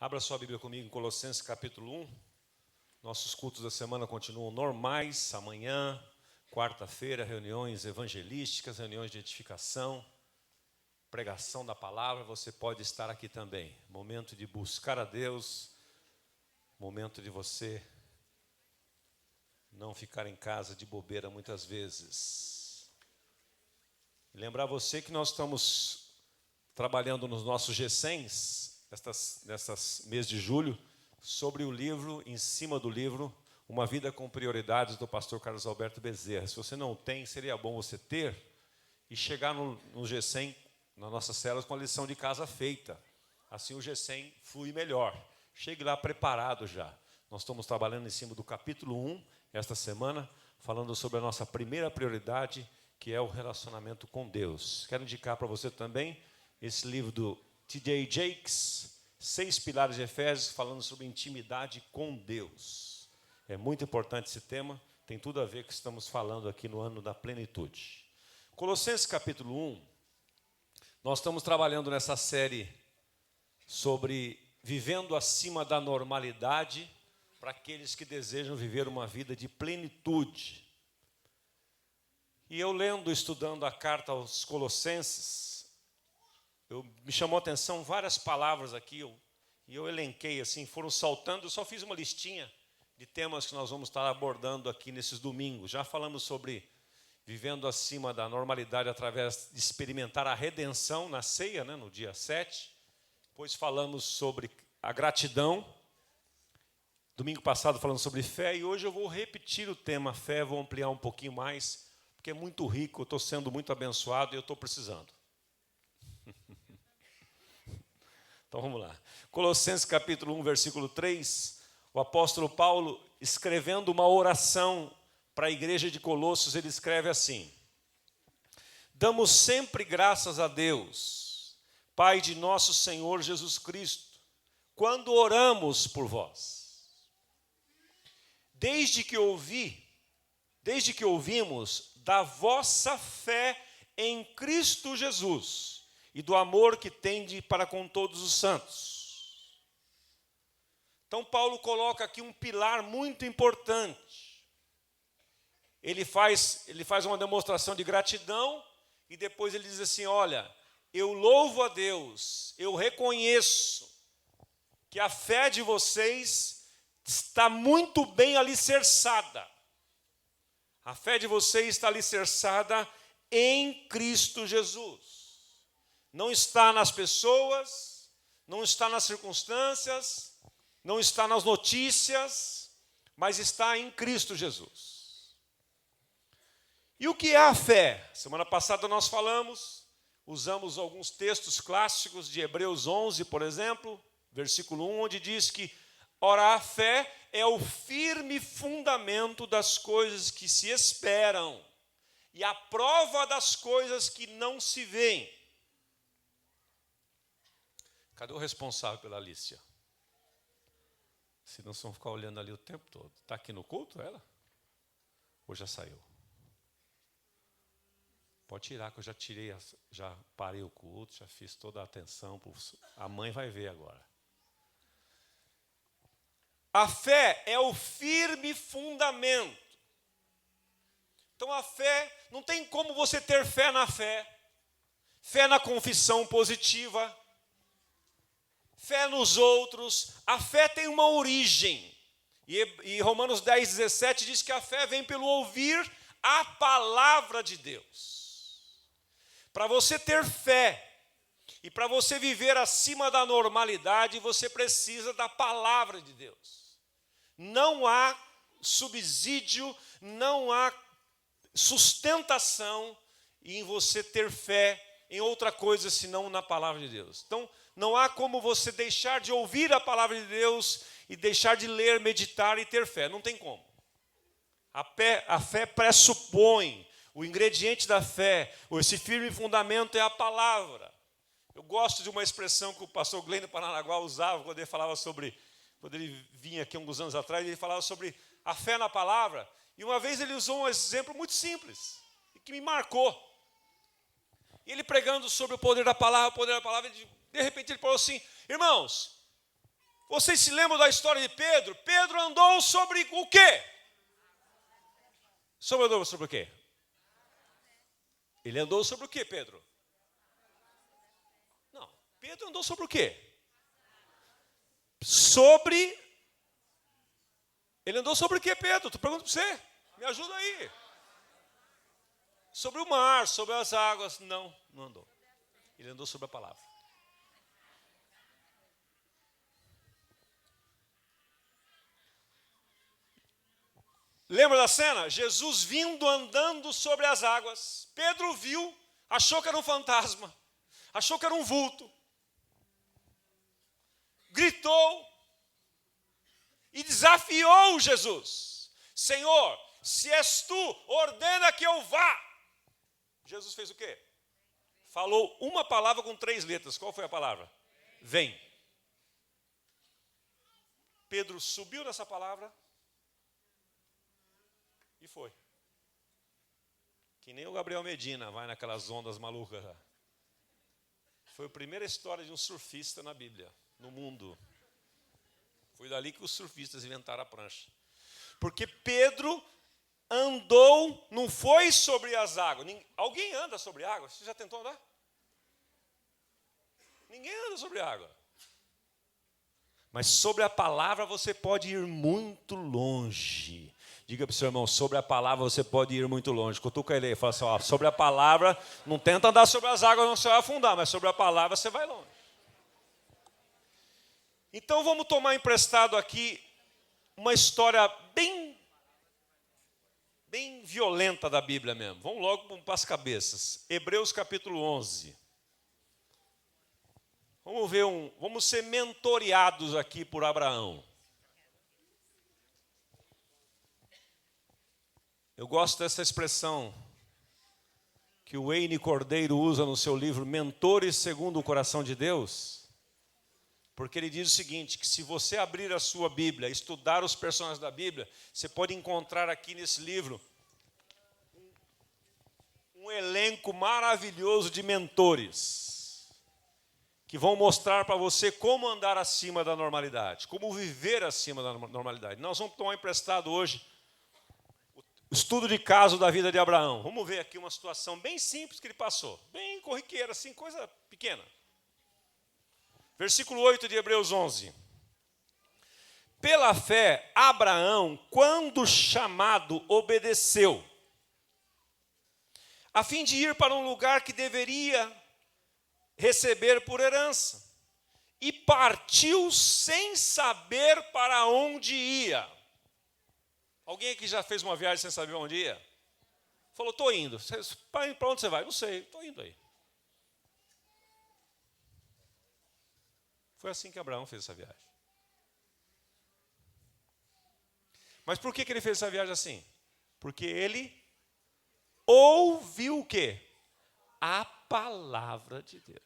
Abra sua Bíblia comigo em Colossenses capítulo 1. Nossos cultos da semana continuam normais. Amanhã, quarta-feira, reuniões evangelísticas, reuniões de edificação, pregação da palavra. Você pode estar aqui também. Momento de buscar a Deus, momento de você não ficar em casa de bobeira muitas vezes. E lembrar você que nós estamos trabalhando nos nossos G100s, nessas mês de julho, sobre o livro, em cima do livro, Uma Vida com Prioridades, do pastor Carlos Alberto Bezerra. Se você não tem, seria bom você ter e chegar no G100, nas nossas células, com a lição de casa feita. Assim o G100 flui melhor. Chegue lá preparado já. Nós estamos trabalhando em cima do capítulo 1, esta semana, falando sobre a nossa primeira prioridade, que é o relacionamento com Deus. Quero indicar para você também esse livro do T.D. Jakes, 6 Pilares de Efésios, falando sobre intimidade com Deus. É muito importante esse tema, tem tudo a ver com o que estamos falando aqui no ano da plenitude. Colossenses capítulo 1, nós estamos trabalhando nessa série sobre vivendo acima da normalidade para aqueles que desejam viver uma vida de plenitude. E eu lendo, estudando a carta aos Colossenses, me chamou a atenção várias palavras aqui, e eu elenquei assim, foram saltando, eu só fiz uma listinha de temas que nós vamos estar abordando aqui nesses domingos. Já falamos sobre vivendo acima da normalidade através de experimentar a redenção na ceia, né, no dia 7. Depois falamos sobre a gratidão. Domingo passado falamos sobre fé, e hoje eu vou repetir o tema fé, vou ampliar um pouquinho mais, porque é muito rico, eu estou sendo muito abençoado e eu estou precisando. Então vamos lá. Colossenses capítulo 1, versículo 3, o apóstolo Paulo, escrevendo uma oração para a igreja de Colossos, ele escreve assim: damos sempre graças a Deus, Pai de nosso Senhor Jesus Cristo, quando oramos por vós. Desde que ouvimos da vossa fé em Cristo Jesus, e do amor que tende para com todos os santos. Então Paulo coloca aqui um pilar muito importante. Ele faz uma demonstração de gratidão e depois ele diz assim: olha, eu louvo a Deus, eu reconheço que a fé de vocês está muito bem alicerçada. A fé de vocês está alicerçada em Cristo Jesus. Não está nas pessoas, não está nas circunstâncias, não está nas notícias, mas está em Cristo Jesus. E o que é a fé? Semana passada nós usamos alguns textos clássicos de Hebreus 11, por exemplo, versículo 1, onde diz que, ora, a fé é o firme fundamento das coisas que se esperam e a prova das coisas que não se veem. Cadê o responsável pela Alicia? Se não, vão ficar olhando ali o tempo todo. Está aqui no culto, ela? Ou já saiu? Pode tirar, que eu já parei o culto, já fiz toda a atenção. A mãe vai ver agora. A fé é o firme fundamento. Então a fé, não tem como você ter fé na fé. Fé na confissão positiva. Fé nos outros, a fé tem uma origem. E Romanos 10, 17 diz que a fé vem pelo ouvir a palavra de Deus. Para você ter fé e para você viver acima da normalidade, você precisa da palavra de Deus. Não há subsídio, não há sustentação em você ter fé em outra coisa senão na palavra de Deus. Então, não há como você deixar de ouvir a palavra de Deus e deixar de ler, meditar e ter fé. Não tem como. A fé pressupõe, o ingrediente da fé, esse firme fundamento é a palavra. Eu gosto de uma expressão que o pastor Glênio Paranaguá usava quando ele vinha aqui alguns anos atrás, ele falava sobre a fé na palavra. E uma vez ele usou um exemplo muito simples, e que me marcou. E ele pregando sobre o poder da palavra, de repente ele falou assim: irmãos, Vocês se lembram da história de Pedro? Pedro andou sobre o quê? Sobre o quê? Ele andou sobre o quê, Pedro? Não, Pedro andou sobre o quê? Ele andou sobre o quê, Pedro? Tu pergunta para você. Me ajuda aí. Sobre o mar, sobre as águas. Não andou. Ele andou sobre a palavra. Lembra da cena? Jesus vindo andando sobre as águas. Pedro viu, achou que era um fantasma, achou que era um vulto. Gritou e desafiou Jesus. Senhor, se és tu, ordena que eu vá. Jesus fez o quê? Falou uma palavra com 3 letras. Qual foi a palavra? Vem. Pedro subiu nessa palavra e foi. Que nem o Gabriel Medina vai naquelas ondas malucas. Foi a primeira história de um surfista na Bíblia, no mundo. Foi dali que os surfistas inventaram a prancha. Porque Pedro andou, não foi sobre as águas. Alguém anda sobre água? Você já tentou andar? Ninguém anda sobre água. Mas sobre a palavra você pode ir muito longe. Diga para o seu irmão, sobre a palavra você pode ir muito longe. Cutuca ele e fala assim, ó, sobre a palavra, não tenta andar sobre as águas, não, você vai afundar, mas sobre a palavra você vai longe. Então vamos tomar emprestado aqui uma história bem violenta da Bíblia mesmo. Vamos logo para as cabeças. Hebreus capítulo 11. Vamos ser mentoreados aqui por Abraão. Eu gosto dessa expressão que o Wayne Cordeiro usa no seu livro Mentores segundo o Coração de Deus, porque ele diz o seguinte, que se você abrir a sua Bíblia, estudar os personagens da Bíblia, você pode encontrar aqui nesse livro um elenco maravilhoso de mentores, que vão mostrar para você como andar acima da normalidade, como viver acima da normalidade. Nós vamos tomar emprestado hoje o estudo de caso da vida de Abraão. Vamos ver aqui uma situação bem simples que ele passou, bem corriqueira, assim, coisa pequena. Versículo 8 de Hebreus 11. Pela fé, Abraão, quando chamado, obedeceu, a fim de ir para um lugar que deveria receber por herança, e partiu sem saber para onde ia. Alguém aqui já fez uma viagem sem saber onde ia? Falou, estou indo. Para onde você vai? Não sei, estou indo aí. Foi assim que Abraão fez essa viagem. Mas por que ele fez essa viagem assim? Porque ele ouviu o quê? A palavra de Deus.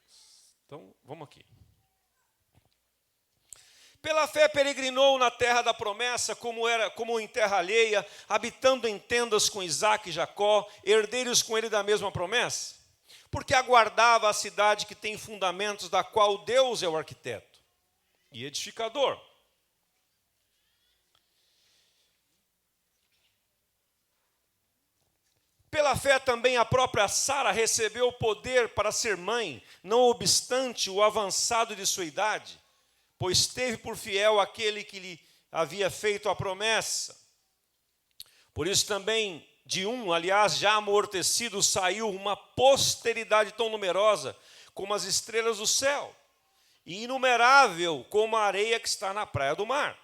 Então, vamos aqui. Pela fé peregrinou na terra da promessa, como em terra alheia, habitando em tendas com Isaque e Jacó, herdeiros com ele da mesma promessa, porque aguardava a cidade que tem fundamentos, da qual Deus é o arquiteto e edificador. Pela fé também a própria Sara recebeu o poder para ser mãe, não obstante o avançado de sua idade, pois teve por fiel aquele que lhe havia feito a promessa. Por isso também de aliás, já amortecido, saiu uma posteridade tão numerosa como as estrelas do céu, e inumerável como a areia que está na praia do mar.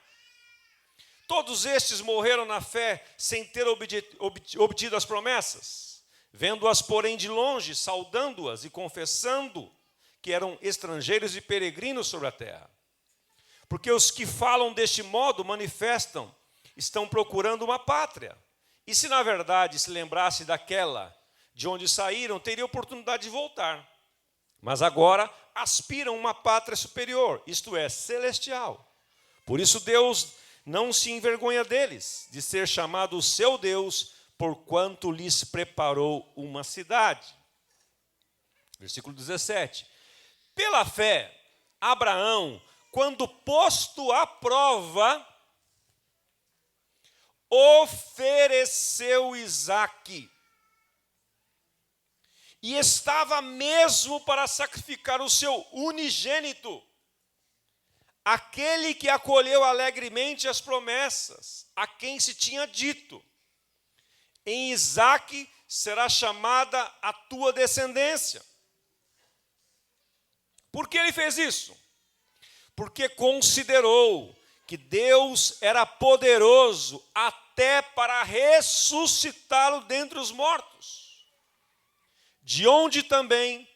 Todos estes morreram na fé, sem ter obtido as promessas, vendo-as, porém, de longe, saudando-as e confessando que eram estrangeiros e peregrinos sobre a terra. Porque os que falam deste modo estão procurando uma pátria. E se na verdade se lembrasse daquela de onde saíram, teria oportunidade de voltar. Mas agora aspiram uma pátria superior, isto é, celestial. Por isso Deus não se envergonha deles, de ser chamado o seu Deus, porquanto lhes preparou uma cidade. Versículo 17. Pela fé, Abraão, quando posto à prova, ofereceu Isaque. E estava mesmo para sacrificar o seu unigênito, aquele que acolheu alegremente as promessas, a quem se tinha dito: em Isaque será chamada a tua descendência. Por que ele fez isso? Porque considerou que Deus era poderoso até para ressuscitá-lo dentre os mortos, de onde também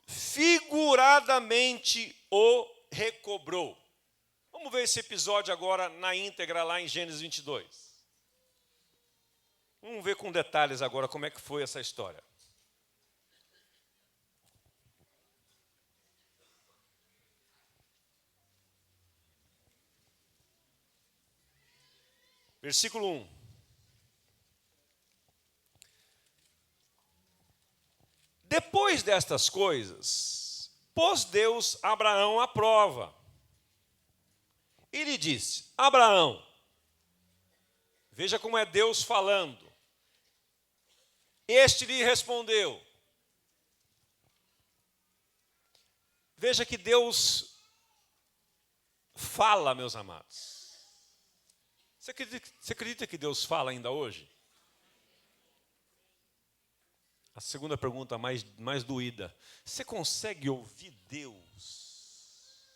figuradamente o recobrou. Vamos ver esse episódio agora na íntegra lá em Gênesis 22. Vamos ver com detalhes agora como é que foi essa história. Versículo 1. Depois destas coisas, pôs Deus Abraão à prova. E lhe disse: Abraão, veja como é Deus falando. Este lhe respondeu. Veja que Deus fala, meus amados. Você acredita que Deus fala ainda hoje? A segunda pergunta mais doída. Você consegue ouvir Deus?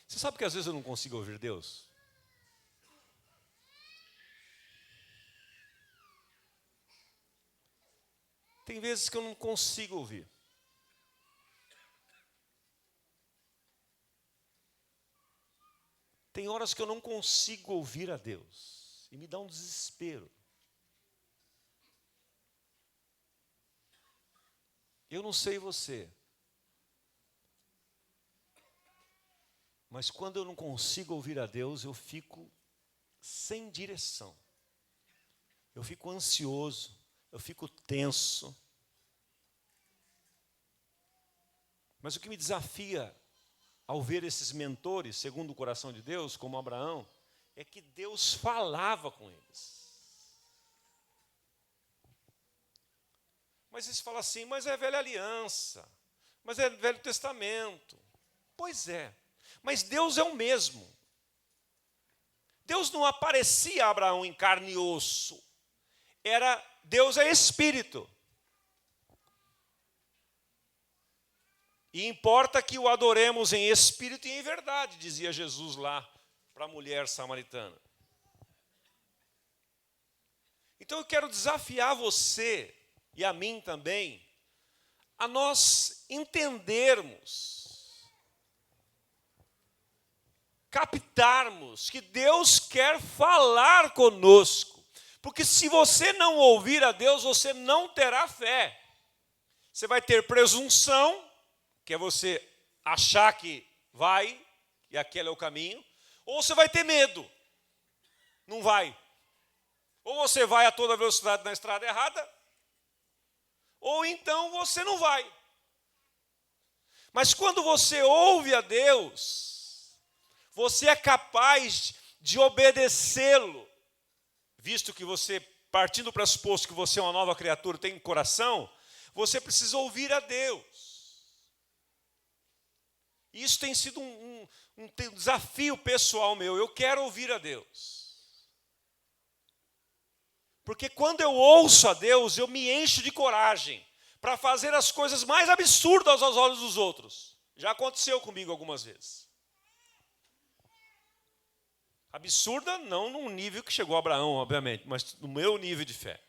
Você sabe que às vezes eu não consigo ouvir Deus? Tem vezes que eu não consigo ouvir. Tem horas que eu não consigo ouvir a Deus. E me dá um desespero. Eu não sei você, mas quando eu não consigo ouvir a Deus, eu fico sem direção. Eu fico ansioso, eu fico tenso. Mas o que me desafia ao ver esses mentores, segundo o coração de Deus, como Abraão, é que Deus falava com eles. Mas eles falam assim, mas é velha aliança, mas é Velho Testamento. Pois é, mas Deus é o mesmo. Deus não aparecia a Abraão em carne e osso. Deus é espírito. E importa que o adoremos em espírito e em verdade, dizia Jesus lá para a mulher samaritana. Então eu quero desafiar você e a mim também, a nós entendermos, captarmos que Deus quer falar conosco. Porque se você não ouvir a Deus, você não terá fé. Você vai ter presunção, que é você achar que vai, e aquele é o caminho, ou você vai ter medo, não vai. Ou você vai a toda velocidade na estrada errada, ou então você não vai. Mas quando você ouve a Deus, você é capaz de obedecê-lo, visto que você, partindo do pressuposto que você é uma nova criatura, tem coração, você precisa ouvir a Deus. Isso tem sido um desafio pessoal meu, eu quero ouvir a Deus. Porque quando eu ouço a Deus, eu me encho de coragem para fazer as coisas mais absurdas aos olhos dos outros. Já aconteceu comigo algumas vezes. Absurda não num nível que chegou a Abraão, obviamente, mas no meu nível de fé.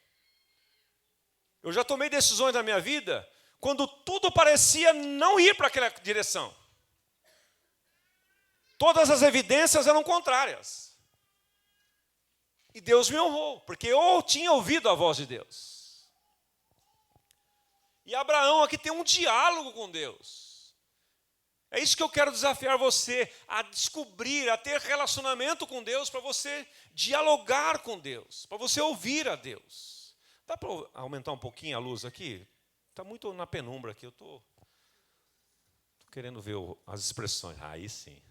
Eu já tomei decisões na minha vida quando tudo parecia não ir para aquela direção. Todas as evidências eram contrárias. E Deus me honrou, porque eu tinha ouvido a voz de Deus. E Abraão aqui tem um diálogo com Deus. É isso que eu quero desafiar você, a descobrir, a ter relacionamento com Deus, para você dialogar com Deus, para você ouvir a Deus. Dá para aumentar um pouquinho a luz aqui? Está muito na penumbra aqui, eu estou querendo ver as expressões. Aí sim.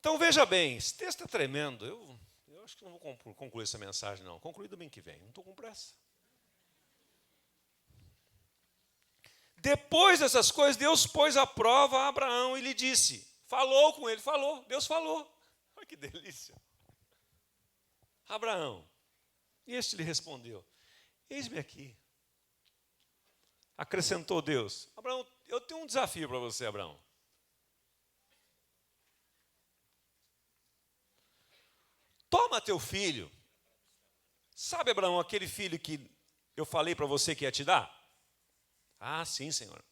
Então veja bem, esse texto é tremendo. Eu acho que não vou concluir essa mensagem, não. Concluir domingo que vem. Não estou com pressa. Depois dessas coisas, Deus pôs à prova a Abraão e lhe disse. Falou com ele, falou. Deus falou. Olha que delícia. Abraão. E este lhe respondeu. Eis-me aqui. Acrescentou Deus. Abraão, eu tenho um desafio para você, Abraão. Toma teu filho. Sabe, Abraão, aquele filho que eu falei para você que ia te dar? Ah, sim, Senhor.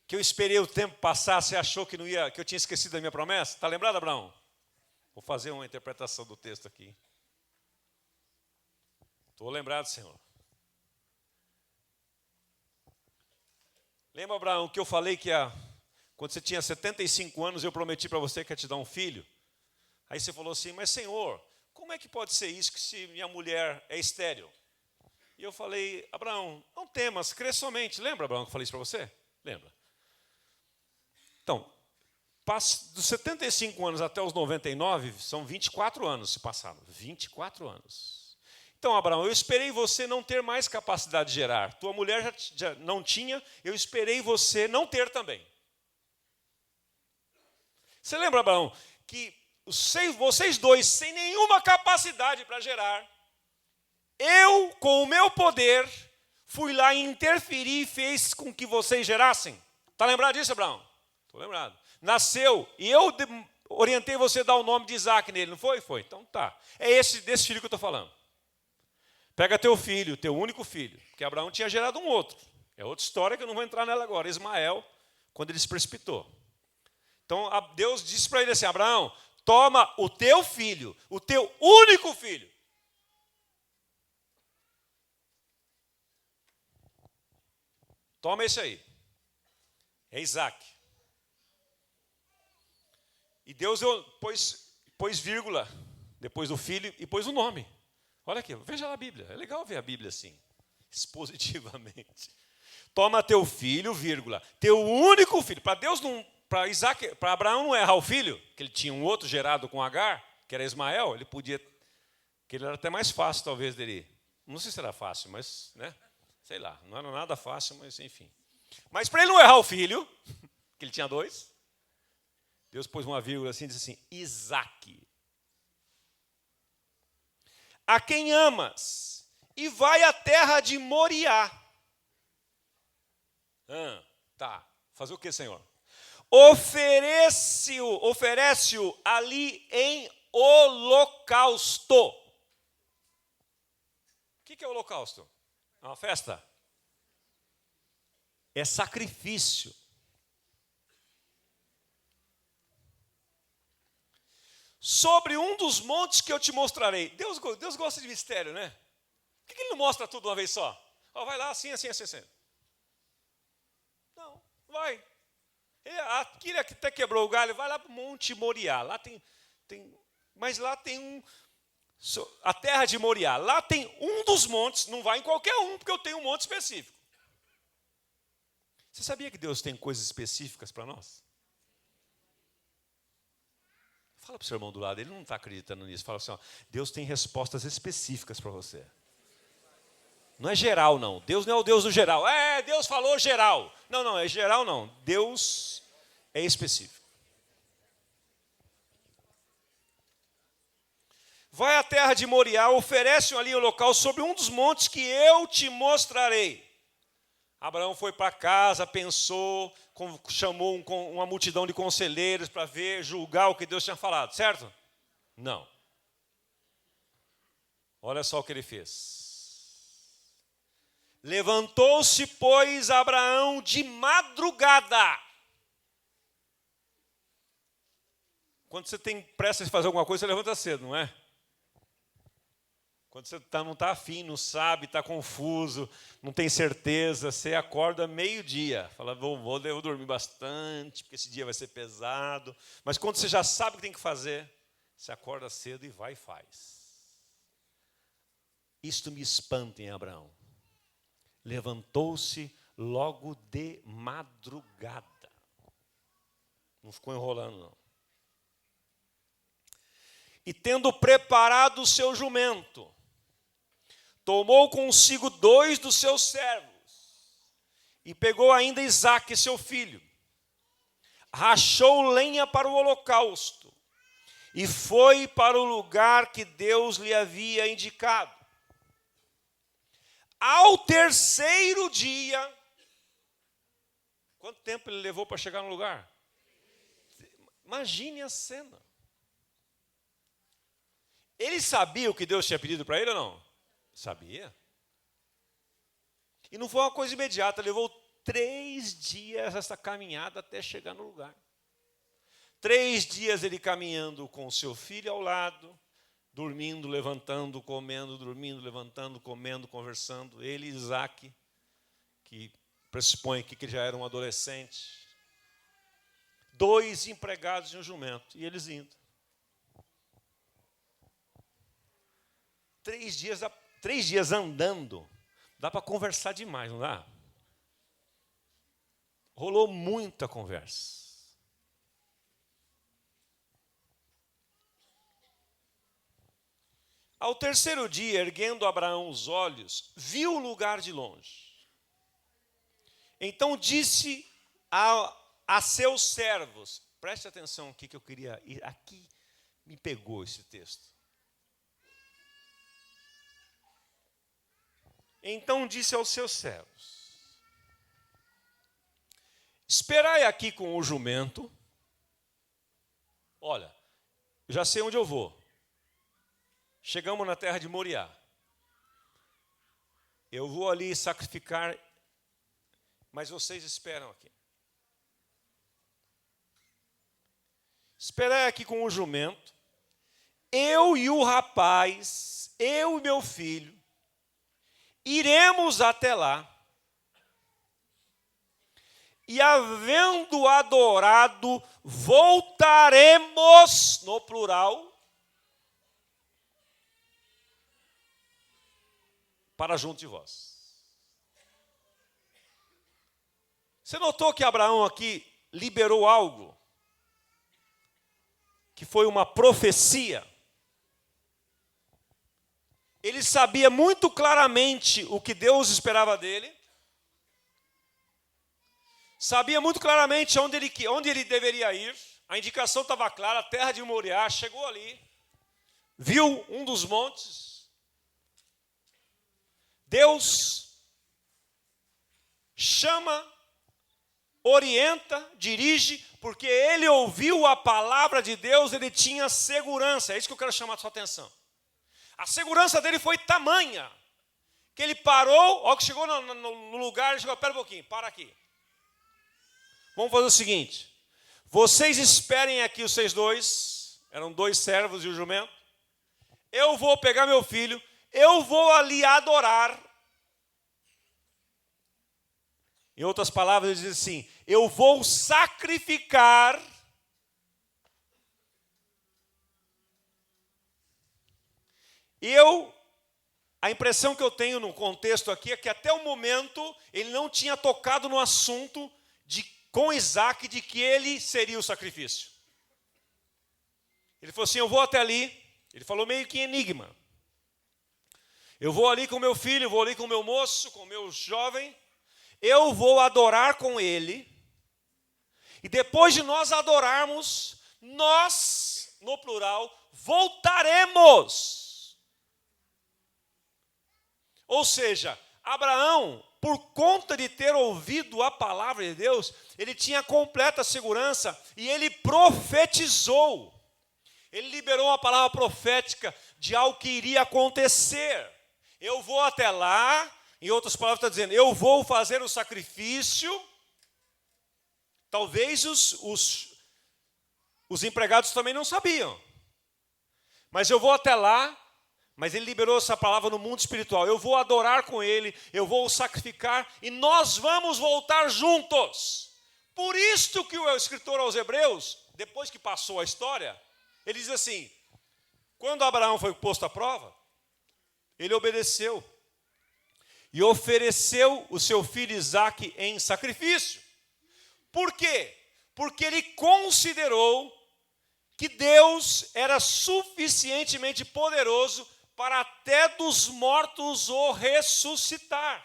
Que eu esperei o tempo passar, você achou que não ia, que eu tinha esquecido da minha promessa? Está lembrado, Abraão? Vou fazer uma interpretação do texto aqui. Estou lembrado, Senhor. Lembra, Abraão, que eu falei que quando você tinha 75 anos, eu prometi para você que ia te dar um filho? Aí você falou assim, mas Senhor, como é que pode ser isso que se minha mulher é estéril? E eu falei, Abraão, não temas, crê somente. Lembra, Abraão, que eu falei isso para você? Lembra? Então, dos 75 anos até os 99, são 24 anos se passaram. 24 anos. Então, Abraão, eu esperei você não ter mais capacidade de gerar. Tua mulher já não tinha, eu esperei você não ter também. Você lembra, Abraão, que vocês dois, sem nenhuma capacidade para gerar, eu, com o meu poder, fui lá e interferi e fez com que vocês gerassem. Está lembrado disso, Abraão? Estou lembrado. Nasceu, e eu orientei você a dar o nome de Isaac nele, não foi? Foi. Então tá. É desse filho que eu estou falando. Pega teu filho, teu único filho, porque Abraão tinha gerado um outro. É outra história que eu não vou entrar nela agora. Ismael, quando ele se precipitou. Então Deus disse para ele assim, Abraão, toma o teu filho, o teu único filho. Toma esse aí. É Isaac. E Deus pôs vírgula depois do filho e pôs o nome. Olha aqui, veja lá a Bíblia. É legal ver a Bíblia assim, expositivamente. Toma teu filho, vírgula, teu único filho. Para Deus não, para Isaac, para Abraão não errar o filho, que ele tinha um outro gerado com Agar, que era Ismael, ele podia, que ele era até mais fácil talvez dele. Não sei se era fácil, mas, né? Sei lá, não era nada fácil, mas enfim. Mas para ele não errar o filho, que ele tinha dois, Deus pôs uma vírgula assim e disse assim, Isaque, a quem amas, e vai à terra de Moriá. Tá, fazer o que, Senhor? Oferece-o ali em holocausto. O que é holocausto? É uma festa? É sacrifício. Sobre um dos montes que eu te mostrarei. Deus gosta de mistério, né? Por que ele não mostra tudo uma vez só? Vai lá, assim. Não, vai. Ele até quebrou o galho, vai lá para o Monte Moriá. Lá mas lá tem a terra de Moriá. Lá tem um dos montes, não vai em qualquer um, porque eu tenho um monte específico. Você sabia que Deus tem coisas específicas para nós? Fala para o seu irmão do lado, ele não está acreditando nisso. Fala assim, Deus tem respostas específicas para você. Não é geral, não. Deus não é o Deus do geral. Deus falou geral. Não, é geral não. Deus é específico. Vai à terra de Moriá, oferece ali o local sobre um dos montes que eu te mostrarei. Abraão foi para casa, pensou, chamou uma multidão de conselheiros para julgar o que Deus tinha falado, certo? Não. Olha só o que ele fez. Levantou-se, pois, Abraão de madrugada. Quando você tem pressa de fazer alguma coisa, você levanta cedo, não é? Quando você não está afim, não sabe, está confuso, não tem certeza, você acorda meio-dia. Fala, vou dormir bastante, porque esse dia vai ser pesado. Mas quando você já sabe o que tem que fazer, você acorda cedo e vai e faz. Isto me espanta em Abraão. Levantou-se logo de madrugada. Não ficou enrolando, não. E tendo preparado o seu jumento, tomou consigo 2 dos seus servos, e pegou ainda Isaque, seu filho, rachou lenha para o holocausto, e foi para o lugar que Deus lhe havia indicado. Ao terceiro dia, quanto tempo ele levou para chegar no lugar? Imagine a cena. Ele sabia o que Deus tinha pedido para ele ou não? Sabia. E não foi uma coisa imediata, levou 3 dias essa caminhada até chegar no lugar. 3 dias ele caminhando com o seu filho ao lado, dormindo, levantando, comendo, dormindo, levantando, comendo, conversando. Ele e Isaque, que pressupõe aqui que ele já era um adolescente. 2 empregados e um jumento, e eles indo. 3 dias andando, dá para conversar demais, não dá? Rolou muita conversa. Ao terceiro dia, erguendo Abraão os olhos, viu o lugar de longe. Então disse a seus servos, preste atenção aqui que eu queria ir, aqui me pegou esse texto. Então disse aos seus servos, esperai aqui com o jumento. Olha, eu já sei onde eu vou. Chegamos na terra de Moriá. Eu vou ali sacrificar, mas vocês esperam aqui. Esperai aqui com o jumento. Eu e o rapaz, eu e meu filho, iremos até lá. E havendo adorado, voltaremos, no plural, para junto de vós. Você notou que Abraão aqui liberou algo? Que foi uma profecia. Ele sabia muito claramente o que Deus esperava dele. Sabia muito claramente onde ele deveria ir. A indicação estava clara, a terra de Moriá. Chegou ali, viu um dos montes. Deus chama, orienta, dirige, porque ele ouviu a palavra de Deus, ele tinha segurança. É isso que eu quero chamar a sua atenção. A segurança dele foi tamanha, que ele parou, ó, que chegou no lugar, ele chegou, pera um pouquinho, para aqui. Vamos fazer o seguinte, vocês esperem aqui, vocês 2, eram 2 servos e o jumento. Eu vou pegar meu filho, eu vou ali adorar. Em outras palavras, ele diz assim, eu vou sacrificar a impressão que eu tenho no contexto aqui é que até o momento ele não tinha tocado no assunto com Isaque de que ele seria o sacrifício. Ele falou assim, eu vou até ali, ele falou meio que em enigma. Eu vou ali com meu filho, eu vou ali com meu moço, com meu jovem, eu vou adorar com ele, e depois de nós adorarmos, nós, no plural, voltaremos. Ou seja, Abraão, por conta de ter ouvido a palavra de Deus, ele tinha completa segurança e ele profetizou. Ele liberou uma palavra profética de algo que iria acontecer. Eu vou até lá, em outras palavras está dizendo, eu vou fazer o sacrifício. Talvez os empregados também não sabiam. Mas eu vou até lá, mas ele liberou essa palavra no mundo espiritual. Eu vou adorar com ele, eu vou o sacrificar e nós vamos voltar juntos. Por isto que o escritor aos Hebreus, depois que passou a história, ele diz assim, quando Abraão foi posto à prova, ele obedeceu. e ofereceu o seu filho Isaque em sacrifício. Por quê? Porque ele considerou que Deus era suficientemente poderoso para até dos mortos o ressuscitar.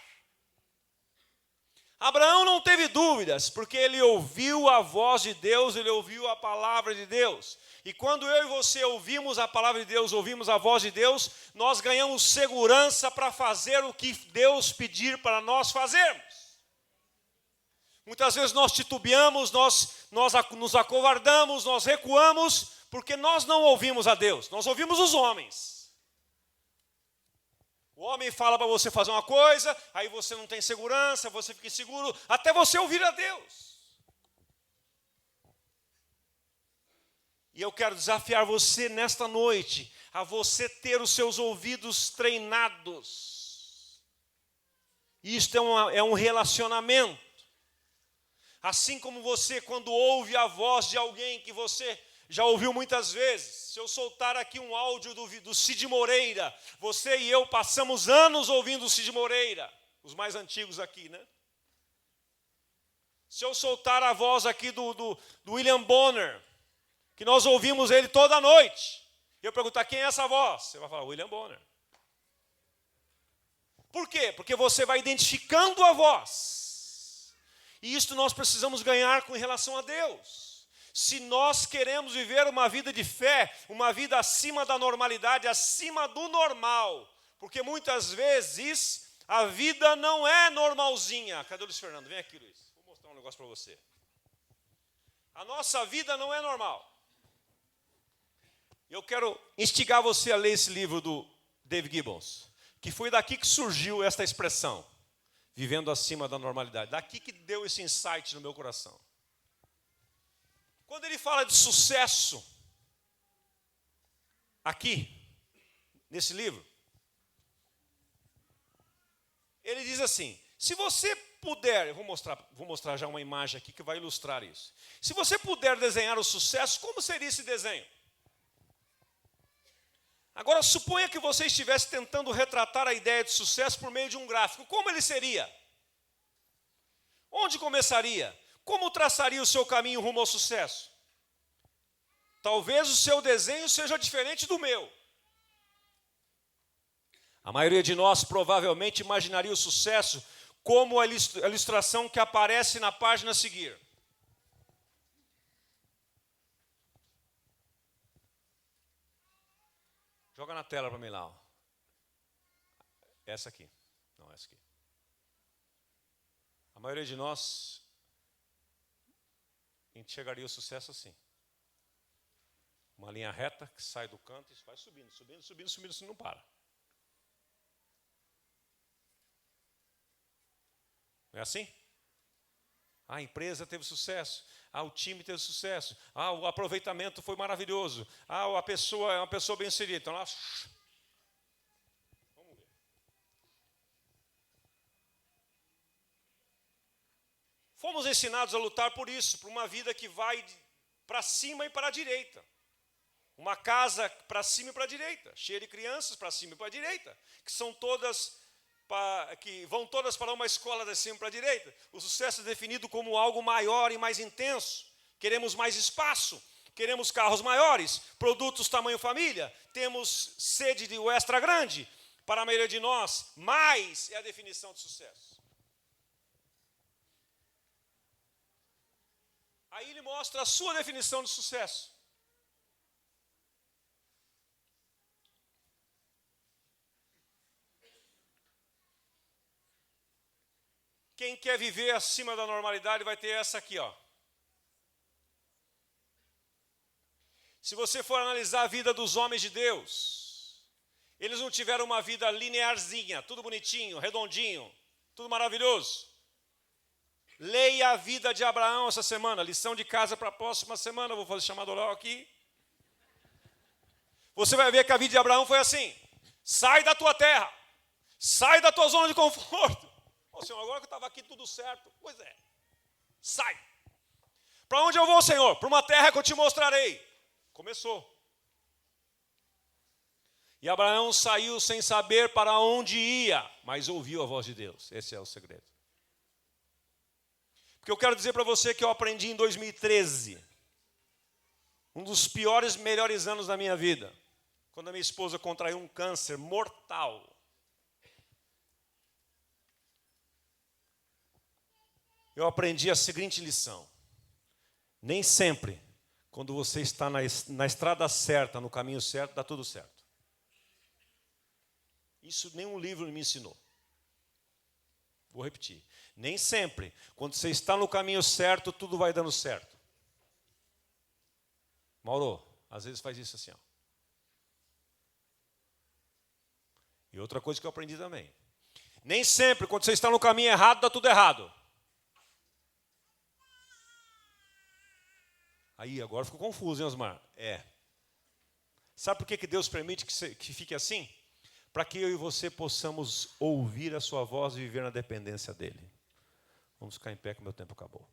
Abraão não teve dúvidas, porque ele ouviu a voz de Deus, ele ouviu a palavra de Deus. E quando eu e você ouvimos a palavra de Deus, ouvimos a voz de Deus, nós ganhamos segurança para fazer o que Deus pedir para nós fazermos. Muitas vezes nós titubeamos, nós nos acovardamos, nós recuamos, porque nós não ouvimos a Deus, nós ouvimos os homens. O homem fala para você fazer uma coisa, aí você não tem segurança, você fica inseguro, até você ouvir a Deus. E eu quero desafiar você nesta noite, a você ter os seus ouvidos treinados. Isto é um relacionamento. Assim como você, quando ouve a voz de alguém que você já ouviu muitas vezes. Se eu soltar aqui um áudio do Cid Moreira, você e eu passamos anos ouvindo o Cid Moreira, os mais antigos aqui, né? Se eu soltar a voz aqui do William Bonner, que nós ouvimos ele toda noite, e eu perguntar quem é essa voz, você vai falar William Bonner. Por quê? Porque você vai identificando a voz. E isto nós precisamos ganhar com relação a Deus. Se nós queremos viver uma vida de fé, uma vida acima da normalidade, acima do normal, porque muitas vezes a vida não é normalzinha. Cadê o Luiz Fernando? Vem aqui, Luiz. Vou mostrar um negócio para você. A nossa vida não é normal. Eu quero instigar você a ler esse livro do David Gibbons, que foi daqui que surgiu esta expressão, vivendo acima da normalidade. Daqui que deu esse insight no meu coração. Quando ele fala de sucesso, aqui, nesse livro, ele diz assim, se você puder, eu vou mostrar já uma imagem aqui que vai ilustrar isso. Se você puder desenhar o sucesso, como seria esse desenho? Agora, suponha que você estivesse tentando retratar a ideia de sucesso por meio de um gráfico. Como ele seria? Onde começaria? Como traçaria o seu caminho rumo ao sucesso? Talvez o seu desenho seja diferente do meu. A maioria de nós provavelmente imaginaria o sucesso como a ilustração que aparece na página a seguir. Joga na tela para mim lá. Ó. Essa aqui. Não, essa aqui. A maioria de nós enxergaria o sucesso assim. Uma linha reta que sai do canto e vai subindo, subindo, subindo, subindo, subindo, não para. Não é assim? A empresa teve sucesso. O time teve sucesso. O aproveitamento foi maravilhoso. A pessoa é uma pessoa bem-sucedida. Então lá. Vamos ver. Fomos ensinados a lutar por isso, por uma vida que vai para cima e para a direita. Uma casa para cima e para a direita, cheia de crianças para cima e para a direita, que vão todas para uma escola de cima e para a direita. O sucesso é definido como algo maior e mais intenso. Queremos mais espaço, queremos carros maiores, produtos tamanho família, temos sede de extra grande. Para a maioria de nós, mais é a definição de sucesso. Aí ele mostra a sua definição de sucesso. Quem quer viver acima da normalidade vai ter essa aqui, ó. Se você for analisar a vida dos homens de Deus, eles não tiveram uma vida linearzinha, tudo bonitinho, redondinho, tudo maravilhoso. Leia a vida de Abraão essa semana, lição de casa para a próxima semana, vou fazer chamado oral aqui. Você vai ver que a vida de Abraão foi assim: sai da tua terra, sai da tua zona de conforto. Senhor, agora que eu estava aqui tudo certo. Pois é, sai. Para onde eu vou, Senhor? Para uma terra que eu te mostrarei. Começou. E Abraão saiu sem saber para onde ia, mas ouviu a voz de Deus. Esse é o segredo. Porque eu quero dizer para você que eu aprendi em 2013, um dos piores, melhores anos da minha vida, quando a minha esposa contraiu um câncer mortal. Eu aprendi a seguinte lição: nem sempre, quando você está na estrada certa, no caminho certo, dá tudo certo. Isso nenhum livro me ensinou. Vou repetir. Nem sempre, quando você está no caminho certo, tudo vai dando certo. Mauro, às vezes faz isso assim, ó. E outra coisa que eu aprendi também. Nem sempre, quando você está no caminho errado, dá tudo errado. Aí, agora ficou confuso, hein, Osmar? Sabe por que Deus permite que fique assim? Para que eu e você possamos ouvir a sua voz e viver na dependência dele. Vamos ficar em pé que o meu tempo acabou.